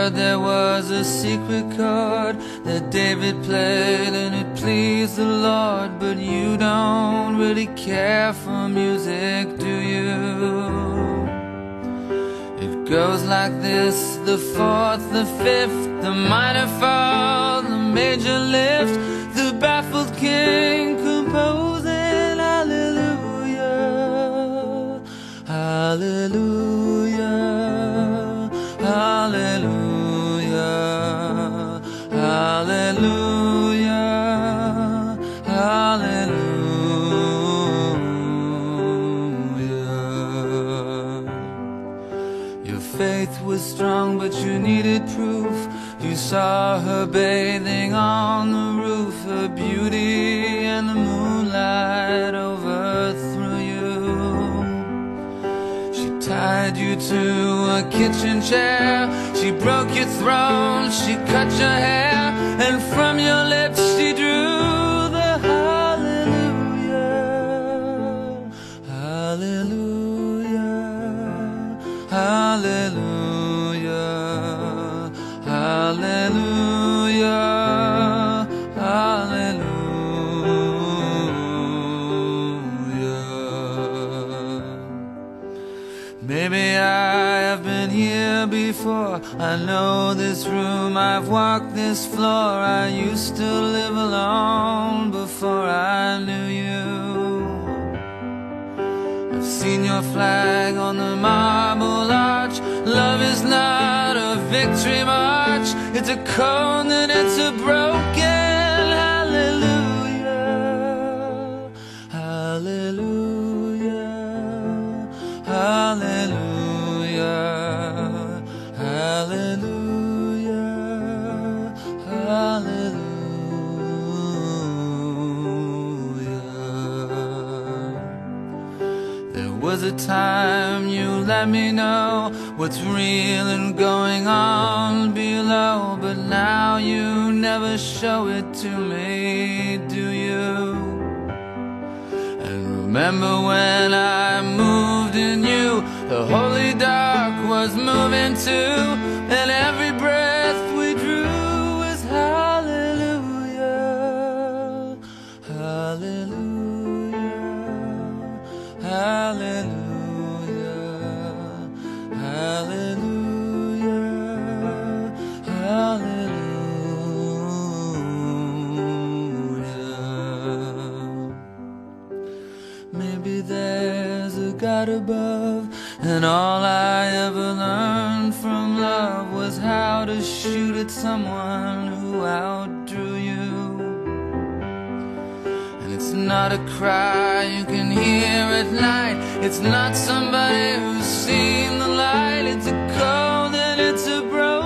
heard there was a secret chord that David played and it pleased the Lord. But you don't really care for music, do you? It goes like this: the fourth, the fifth, the minor fall, the major lift, the baffled king composing hallelujah, hallelujah, hallelujah, hallelujah, hallelujah. Your faith was strong, but you needed proof. You saw her bathing on the roof, her beauty and the moonlight overthrew you. She tied you to a kitchen chair, she broke your throne, she cut your hair, and from your lips she drew the hallelujah, hallelujah, hallelujah, hallelujah, hallelujah. Maybe I have been here before, I know this room, I've walked this floor. I used to live alone before I knew you. I've seen your flag on the marble arch. Love is not a victory march, it's a cone and it's a broken hallelujah, hallelujah, hallelujah, hallelujah, hallelujah. There was a time you let me know what's real and going on below, but now you never show it to me, do you? And remember when I moved in you, the holy dark was moving too, and every breath we drew was hallelujah, hallelujah, hallelujah, hallelujah, hallelujah. Maybe there's a God above, and all I ever learned from love was how to shoot at someone who outdrew you. And it's not a cry you can hear at night, it's not somebody who's seen the light, it's a cold and it's a broken